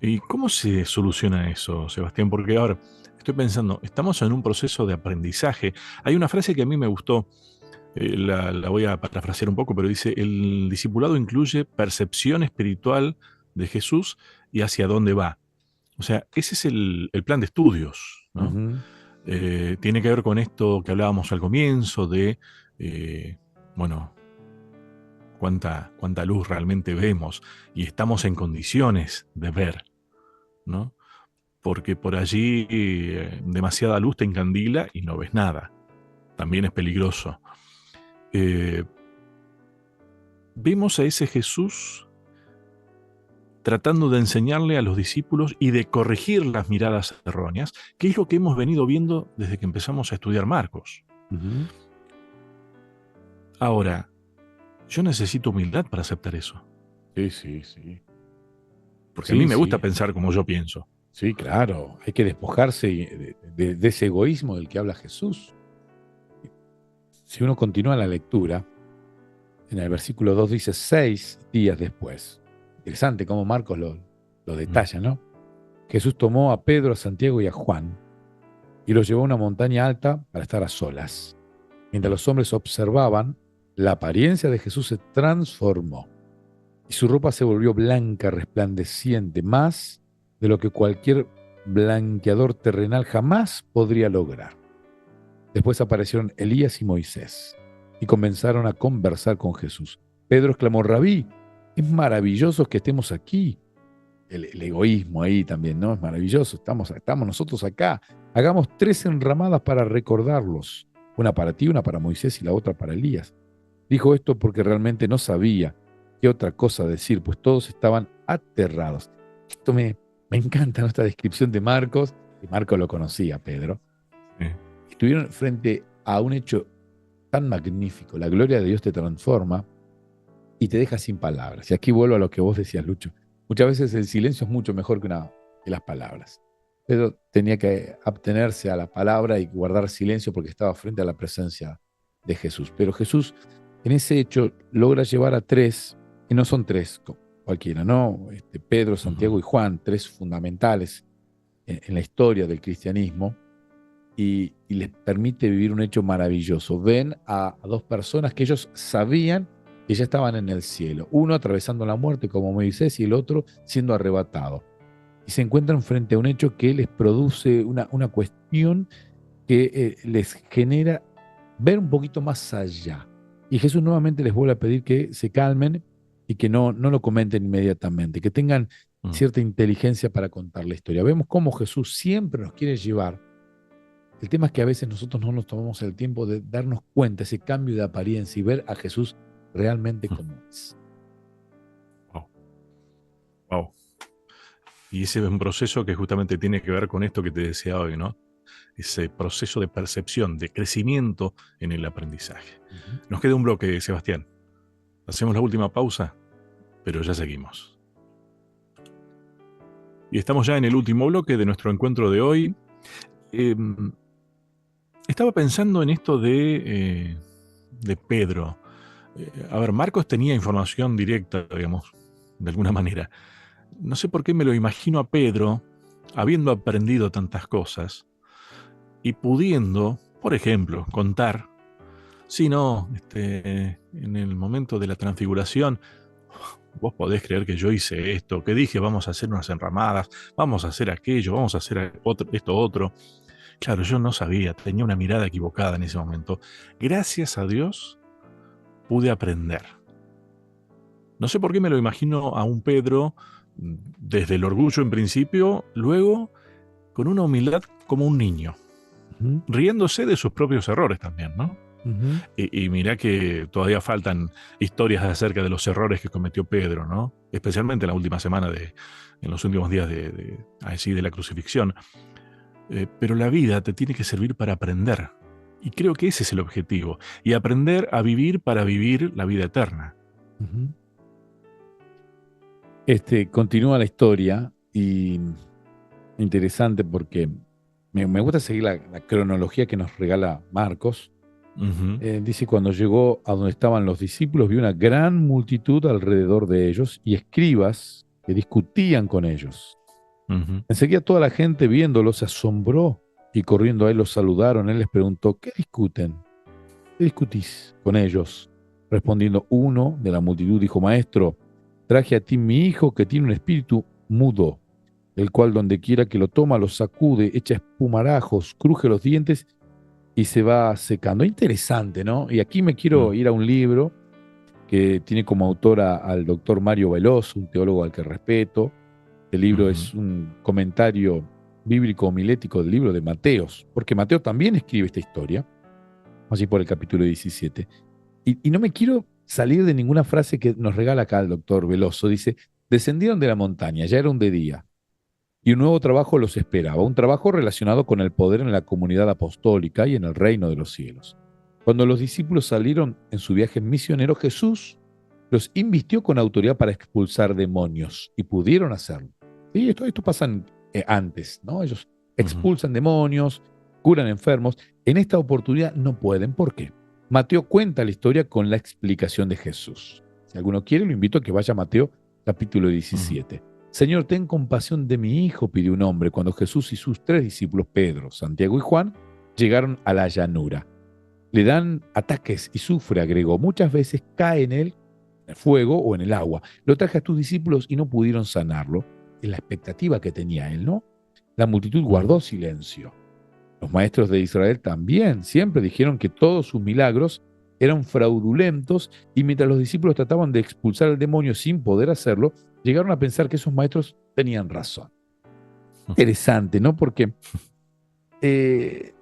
¿Y cómo se soluciona eso, Sebastián? Porque ahora estoy pensando, estamos en un proceso de aprendizaje. Hay una frase que a mí me gustó, la voy a parafrasear un poco, pero dice, el discipulado incluye percepción espiritual de Jesús y hacia dónde va. O sea, ese es el plan de estudios, ¿no? Ujú. Tiene que ver con esto que hablábamos al comienzo de, bueno, cuánta luz realmente vemos y estamos en condiciones de ver, ¿no? Porque por allí demasiada luz te encandila y no ves nada. También es peligroso. Eh, Vemos a ese Jesús tratando de enseñarle a los discípulos y de corregir las miradas erróneas, que es lo que hemos venido viendo desde que empezamos a estudiar Marcos. Ujú. Ahora, yo necesito humildad para aceptar eso, Sí, sí, sí. porque a mí Sí, me gusta sí. pensar como yo pienso. Sí, claro. Hay que despojarse de ese egoísmo del que habla Jesús. Si uno continúa la lectura, en el versículo 2 dice 6 días después. Interesante cómo Marcos lo Mm, detalla, ¿no? Jesús tomó a Pedro, a Santiago y a Juan y los llevó a una montaña alta para estar a solas. Mientras mm, los hombres observaban, la apariencia de Jesús se transformó y su ropa se volvió blanca, resplandeciente, más de lo que cualquier blanqueador terrenal jamás podría lograr. Después aparecieron Elías y Moisés y comenzaron a conversar con Jesús. Pedro exclamó: Rabí, es maravilloso que estemos aquí. El egoísmo ahí también, ¿no? Es maravilloso, estamos nosotros acá. Hagamos 3 enramadas para recordarlos. Una para ti, una para Moisés y la otra para Elías. Dijo esto porque realmente no sabía qué otra cosa decir, pues todos estaban aterrados. Esto me encanta, ¿no? Esta descripción de Marcos, y Marcos lo conocía, Pedro. sí. Estuvieron frente a un hecho tan magnífico. La gloria de Dios te transforma y te deja sin palabras. Y aquí vuelvo a lo que vos decías, Lucho. Muchas veces el silencio es mucho mejor que las palabras. Pedro tenía que abstenerse a la palabra y guardar silencio porque estaba frente a la presencia de Jesús. Pero Jesús, en ese hecho, logra llevar a 3, y no son 3 cualquiera, ¿no? Pedro, Santiago y Ujú. Juan, 3 fundamentales en la historia del cristianismo, y les permite vivir un hecho maravilloso. Ven a 2 personas que ellos sabían que ya estaban en el cielo, uno atravesando la muerte como Moisés y el otro siendo arrebatado. Y se encuentran frente a un hecho que les produce una cuestión que les genera ver un poquito más allá. Y Jesús nuevamente les vuelve a pedir que se calmen y que no lo comenten inmediatamente, que tengan Mm. cierta inteligencia para contar la historia. Vemos cómo Jesús siempre nos quiere llevar. El tema es que a veces nosotros no nos tomamos el tiempo de darnos cuenta, ese cambio de apariencia y ver a Jesús realmente Mm. como es. Wow, wow. Y ese es un proceso que justamente tiene que ver con esto que te decía hoy, ¿no? Ese proceso de percepción, de crecimiento en el aprendizaje. Ujú. Nos queda un bloque, Sebastián. Hacemos la última pausa, pero ya seguimos. Y estamos ya en el último bloque de nuestro encuentro de hoy. Eh, Estaba pensando en esto de Pedro. A ver, Marcos tenía información directa, digamos, de alguna manera. No sé por qué me lo imagino a Pedro, habiendo aprendido tantas cosas y pudiendo, por ejemplo, contar, si no, en el momento de la transfiguración, vos podés creer que yo hice esto, que dije vamos a hacer unas enramadas, vamos a hacer aquello, vamos a hacer esto otro. Claro, yo no sabía, tenía una mirada equivocada en ese momento. Gracias a Dios pude aprender. No sé por qué me lo imagino a un Pedro desde el orgullo en principio, luego con una humildad como un niño, Ujú. riéndose de sus propios errores también, ¿no? Ujú. Y mirá que todavía faltan historias acerca de los errores que cometió Pedro, ¿no? Especialmente en la última semana, en los últimos días así de la crucifixión. Pero la vida te tiene que servir para aprender. Y creo que ese es el objetivo. Y aprender a vivir para vivir la vida eterna. Ujú. Continúa la historia y interesante porque me gusta seguir la cronología que nos regala Marcos. Ujú, Dice, cuando llegó a donde estaban los discípulos, vio una gran multitud alrededor de ellos y escribas que discutían con ellos. ujú. Enseguida toda la gente viéndolo se asombró y corriendo a él los saludaron. Él les preguntó: ¿qué discuten? ¿Qué discutís con ellos? Respondiendo uno de la multitud dijo: Maestro, traje a ti mi hijo que tiene un espíritu mudo, el cual donde quiera que lo toma, lo sacude, echa espumarajos, cruje los dientes y se va secando. Interesante, ¿no? Y aquí me quiero Mm, ir a un libro que tiene como autora al doctor Mario Veloso, un teólogo al que respeto. El libro ujú, es un comentario bíblico homilético del libro de Mateos, porque Mateo también escribe esta historia, así por el capítulo 17. Y no me quiero salir de ninguna frase que nos regala acá el doctor Veloso. Dice, descendieron de la montaña, ya era un de día, y un nuevo trabajo los esperaba, un trabajo relacionado con el poder en la comunidad apostólica y en el reino de los cielos. Cuando los discípulos salieron en su viaje misionero, Jesús los invistió con autoridad para expulsar demonios y pudieron hacerlo. Sí, esto pasa antes, ¿no? Ellos ujú, expulsan demonios, curan enfermos. En esta oportunidad no pueden. ¿Por qué? Mateo cuenta la historia con la explicación de Jesús. Si alguno quiere, lo invito a que vaya a Mateo capítulo ujú, 17. Señor, ten compasión de mi hijo, pidió un hombre cuando Jesús y sus tres discípulos, Pedro, Santiago y Juan, llegaron a la llanura. Le dan ataques y sufre, agregó. Muchas veces cae en él, en el fuego o en el agua. Lo traje a tus discípulos y no pudieron sanarlo. Es la expectativa que tenía él, ¿no? La multitud ujú, guardó silencio. Los maestros de Israel también siempre dijeron que todos sus milagros eran fraudulentos y mientras los discípulos trataban de expulsar al demonio sin poder hacerlo, llegaron a pensar que esos maestros tenían razón. Interesante, ¿no? Porque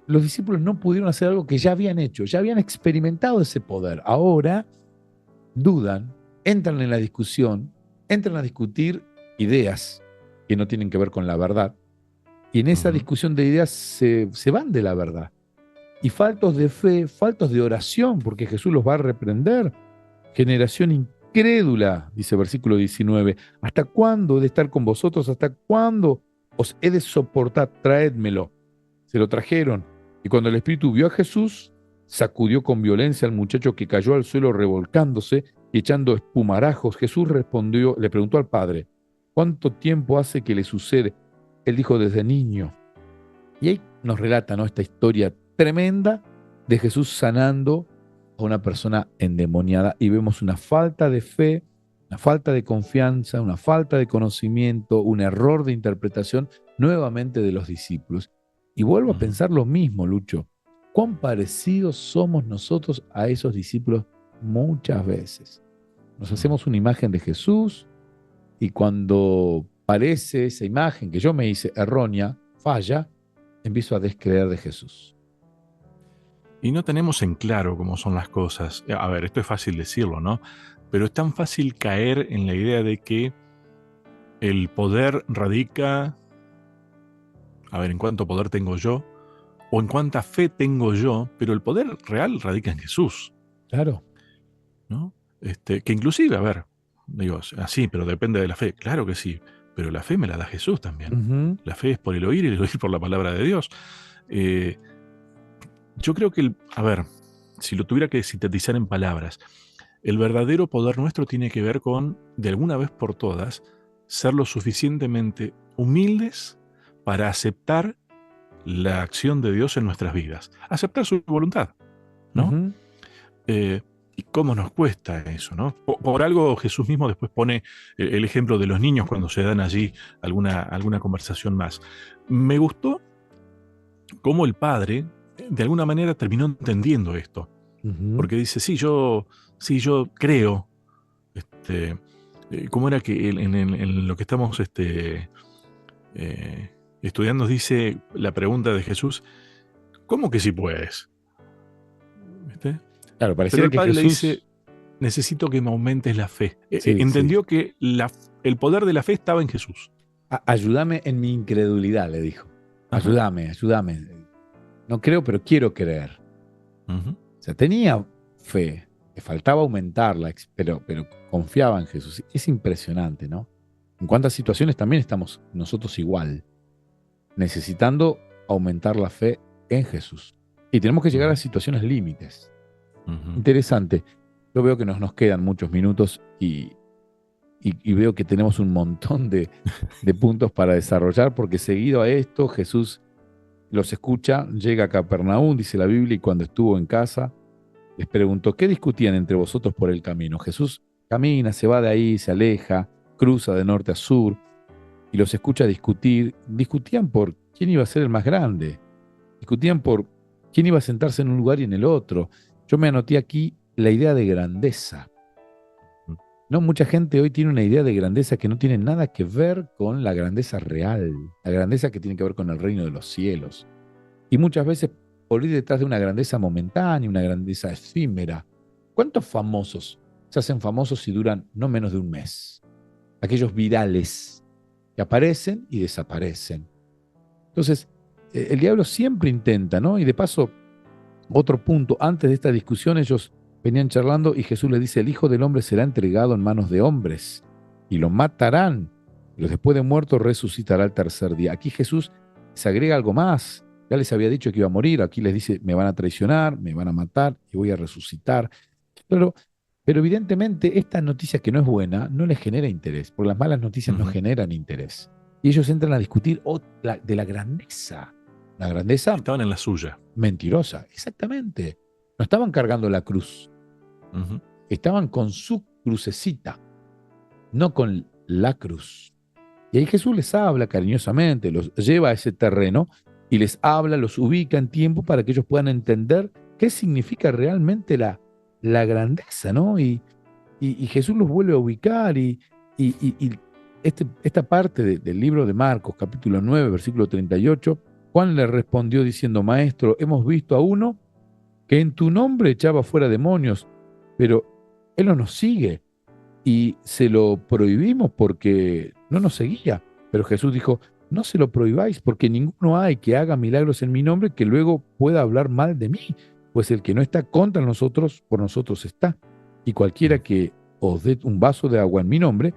los discípulos no pudieron hacer algo que ya habían hecho, ya habían experimentado ese poder. Ahora dudan, entran en la discusión, entran a discutir ideas que no tienen que ver con la verdad, y en esa ujú, discusión de ideas se van de la verdad. Y faltos de fe, faltos de oración, porque Jesús los va a reprender. Generación incrédula, dice versículo 19. ¿Hasta cuándo he de estar con vosotros? ¿Hasta cuándo os he de soportar? Traédmelo. Se lo trajeron. Y cuando el espíritu vio a Jesús, sacudió con violencia al muchacho que cayó al suelo revolcándose y echando espumarajos. Jesús respondió, le preguntó al padre, ¿cuánto tiempo hace que le sucede? Él dijo, desde niño. Y ahí nos relata, ¿no?, esta historia tremenda de Jesús sanando a una persona endemoniada y vemos una falta de fe, una falta de confianza, una falta de conocimiento, un error de interpretación nuevamente de los discípulos. Y vuelvo a ujú, pensar lo mismo, Lucho. ¿Cuán parecidos somos nosotros a esos discípulos muchas veces? Nos ujú. hacemos una imagen de Jesús y cuando parece esa imagen que yo me hice errónea, falla, empiezo a descreer de Jesús. Y no tenemos en claro cómo son las cosas. A ver, esto es fácil decirlo, ¿no? Pero es tan fácil caer en la idea de que el poder radica, a ver, en cuánto poder tengo yo, o en cuánta fe tengo yo, pero el poder real radica en Jesús, Claro. ¿no? Que inclusive, a ver, digo, así, pero depende de la fe. Claro que sí, pero la fe me la da Jesús también. Ujú, La fe es por el oír y el oír por la palabra de Dios. Eh, yo creo que, a ver, si lo tuviera que sintetizar en palabras, el verdadero poder nuestro tiene que ver con, de alguna vez por todas, ser lo suficientemente humildes para aceptar la acción de Dios en nuestras vidas, aceptar su voluntad, ¿no? ujú, ¿Y cómo nos cuesta eso, no? Por algo Jesús mismo después pone el ejemplo de los niños cuando se dan allí alguna conversación más. Me gustó cómo el padre, de alguna manera, terminó entendiendo esto, ujú. porque dice, sí, yo creo, este, ¿cómo era que en lo que estamos eh, estudiando dice la pregunta de Jesús, ¿cómo que sí puedes? ¿Viste? Claro, Pero pareciera el que padre le dice, Jesús, necesito que me aumentes la fe. sí, sí. Entendió que el poder de la fe estaba en Jesús. Ayúdame en mi incredulidad, le dijo. Ajá. Ayúdame, ayúdame. No creo, pero quiero creer. Ujú, O sea, tenía fe, le faltaba aumentarla, pero confiaba en Jesús. Es impresionante, ¿no? En cuántas situaciones también estamos nosotros igual, necesitando aumentar la fe en Jesús. Y tenemos que llegar a ujú, situaciones límites. ujú. Interesante. Yo veo que nos quedan muchos minutos y veo que tenemos un montón de puntos para desarrollar, porque seguido a esto Jesús los escucha, llega a Capernaum, dice la Biblia, y cuando estuvo en casa, les preguntó, ¿qué discutían entre vosotros por el camino? Jesús camina, se va de ahí, se aleja, cruza de norte a sur y los escucha discutir. Discutían por quién iba a ser el más grande, discutían por quién iba a sentarse en un lugar y en el otro. Yo me anoté aquí la idea de grandeza. No, mucha gente hoy tiene una idea de grandeza que no tiene nada que ver con la grandeza real, la grandeza que tiene que ver con el reino de los cielos. Y muchas veces por ir detrás de una grandeza momentánea, una grandeza efímera. ¿Cuántos famosos se hacen famosos y duran no menos de un mes? Aquellos virales que aparecen y desaparecen. Entonces, el diablo siempre intenta, ¿no? Y de paso, otro punto, antes de esta discusión ellos venían charlando y Jesús les dice, el Hijo del Hombre será entregado en manos de hombres y lo matarán, pero después de muerto resucitará al tercer día. Aquí Jesús se agrega algo más. Ya les había dicho que iba a morir, aquí les dice, me van a traicionar, me van a matar y voy a resucitar. Pero, pero evidentemente esta noticia que no es buena no les genera interés, porque las malas noticias no generan interés. Y ellos entran a discutir de la grandeza. La grandeza Estaban en la suya. mentirosa, exactamente. No estaban cargando la cruz, estaban con su crucecita, no con la cruz. Y ahí Jesús les habla cariñosamente, los lleva a ese terreno y les habla, los ubica en tiempo para que ellos puedan entender qué significa realmente la grandeza, ¿no? Y Jesús los vuelve a ubicar y esta parte del libro de Marcos, capítulo 9, versículo 38, Juan le respondió diciendo, Maestro, hemos visto a uno que en tu nombre echaba fuera demonios, pero él no nos sigue y se lo prohibimos porque no nos seguía. Pero Jesús dijo, no se lo prohibáis porque ninguno hay que haga milagros en mi nombre que luego pueda hablar mal de mí, pues el que no está contra nosotros, por nosotros está. Y cualquiera que os dé un vaso de agua en mi nombre,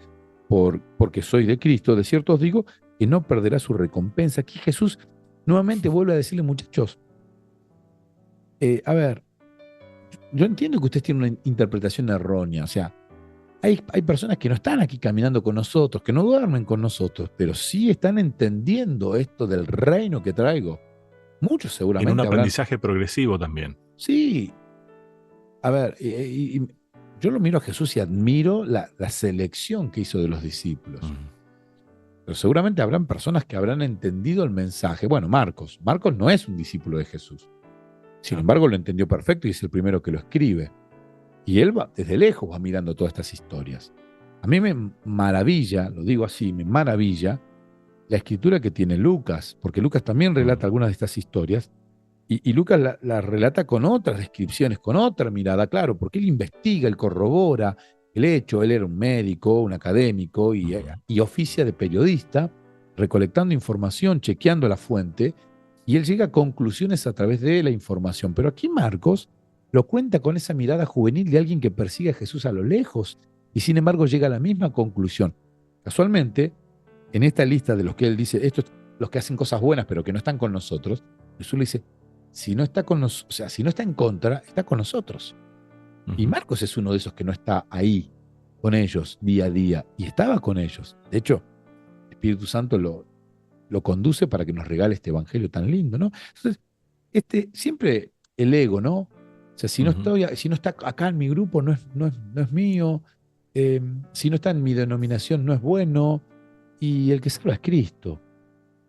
porque soy de Cristo, de cierto os digo que no perderá su recompensa. Aquí Jesús nuevamente vuelve a decirle, muchachos, a ver, yo entiendo que ustedes tienen una interpretación errónea, o sea, hay personas que no están aquí caminando con nosotros, que no duermen con nosotros, pero sí están entendiendo esto del reino que traigo. Muchos En un seguramente habrán... aprendizaje progresivo también. Sí, a ver, yo lo miro a Jesús y admiro la selección que hizo de los discípulos. Pero seguramente habrán personas que habrán entendido el mensaje. Bueno, Marcos no es un discípulo de Jesús. Sin embargo, lo entendió perfecto y es el primero que lo escribe. Y él va, desde lejos va mirando todas estas historias. A mí me maravilla, lo digo así, me maravilla la escritura que tiene Lucas, porque Lucas también relata algunas de estas historias y Lucas la relata con otras descripciones, con otra mirada, claro, porque él investiga, él corrobora el hecho, él era un médico, un académico y oficia de periodista, recolectando información, chequeando la fuente, y él llega a conclusiones a través de la información. Pero aquí Marcos lo cuenta con esa mirada juvenil de alguien que persigue a Jesús a lo lejos y sin embargo llega a la misma conclusión. Casualmente, en esta lista de los que él dice, estos los que hacen cosas buenas pero que no están con nosotros, Jesús le dice, si no está con nosotros, o sea, si no está en contra, está con nosotros. Y Marcos es uno de esos que no está ahí con ellos día a día y estaba con ellos. De hecho, el Espíritu Santo lo conduce para que nos regale este evangelio tan lindo, ¿no? Entonces, siempre el ego, ¿no? O sea, si no está acá en mi grupo, no es mío. Si no está en mi denominación, no es bueno. Y el que salva es Cristo.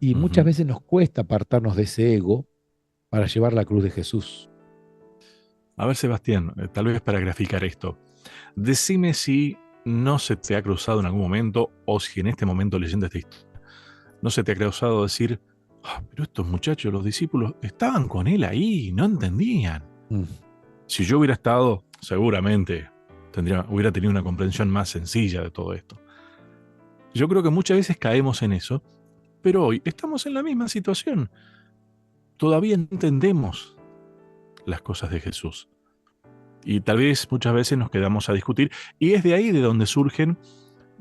Y muchas veces nos cuesta apartarnos de ese ego para llevar la cruz de Jesús. A ver, Sebastián, tal vez para graficar esto, decime si no se te ha cruzado en algún momento, o si en este momento leyendo esta historia, no se te ha cruzado decir, pero estos muchachos, los discípulos, estaban con él ahí, no entendían. Si yo hubiera estado, seguramente hubiera tenido una comprensión más sencilla de todo esto. Yo creo que muchas veces caemos en eso, pero hoy estamos en la misma situación. Todavía entendemos las cosas de Jesús. Y tal vez muchas veces nos quedamos a discutir, y es de ahí de donde surgen,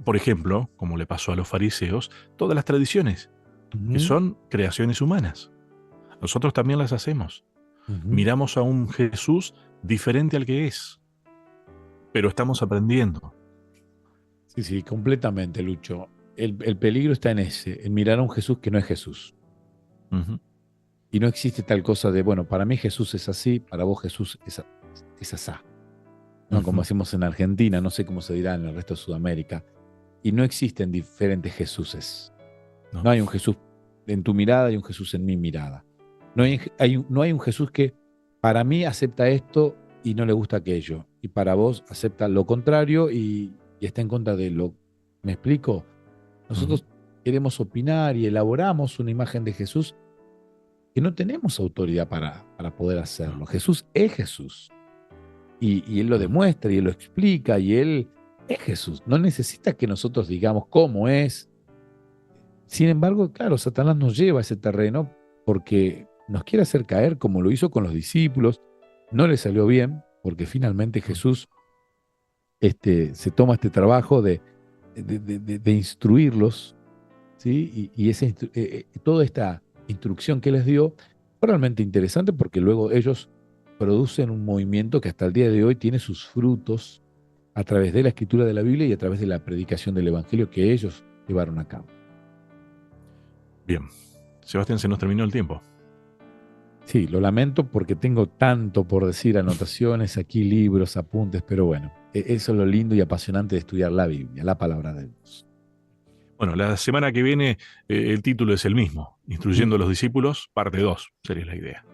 por ejemplo, como le pasó a los fariseos, todas las tradiciones, que son creaciones humanas. Nosotros también las hacemos. Miramos a un Jesús diferente al que es, pero estamos aprendiendo. Sí, completamente, Lucho. El peligro está en mirar a un Jesús que no es Jesús. Y no existe tal cosa de, bueno, para mí Jesús es así, para vos Jesús es asá. ¿no? Como Ujú. decimos en Argentina, no sé cómo se dirá en el resto de Sudamérica. Y no existen diferentes Jesuses. No. No hay un Jesús en tu mirada y un Jesús en mi mirada. No hay un Jesús que para mí acepta esto y no le gusta aquello. Y para vos acepta lo contrario y está en contra de lo. ¿Me explico? Ujú. Nosotros queremos opinar y elaboramos una imagen de Jesús que no tenemos autoridad para poder No. hacerlo. Jesús es Jesús. Y Él lo Ujú. demuestra y Él lo explica y Él es Jesús. No necesita que nosotros digamos cómo es. Sin embargo, claro, Satanás nos lleva a ese terreno porque nos quiere hacer caer como lo hizo con los discípulos. No le salió bien porque finalmente Ujú. Jesús se toma este trabajo de instruirlos, ¿sí? Toda esta instrucción que les dio fue realmente interesante porque luego ellos producen un movimiento que hasta el día de hoy tiene sus frutos a través de la escritura de la Biblia y a través de la predicación del Evangelio que ellos llevaron a cabo. Bien. Sebastián, se nos terminó el tiempo. Sí, lo lamento porque tengo tanto por decir, anotaciones aquí, libros, apuntes, pero bueno, eso es lo lindo y apasionante de estudiar la Biblia, la palabra de Dios. Bueno, la semana que viene el título es el mismo, Instruyendo a Mm, los discípulos, parte 2 sería la idea.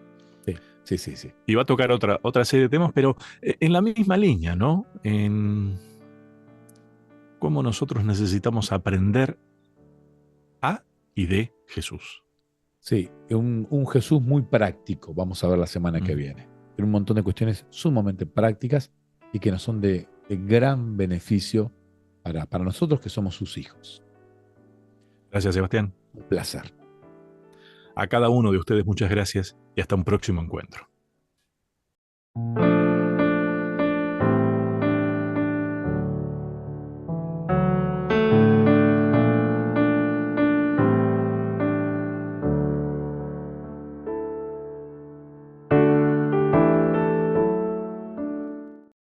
sí, sí, sí, sí. Y va a tocar otra serie de temas, pero en la misma línea, ¿no? En cómo nosotros necesitamos aprender a y de Jesús. Sí, un Jesús muy práctico, vamos a ver la semana que Mm. viene. Tiene un montón de cuestiones sumamente prácticas y que nos son de gran beneficio para nosotros que somos sus hijos. Gracias, Sebastián. Un placer. A cada uno de ustedes muchas gracias y hasta un próximo encuentro.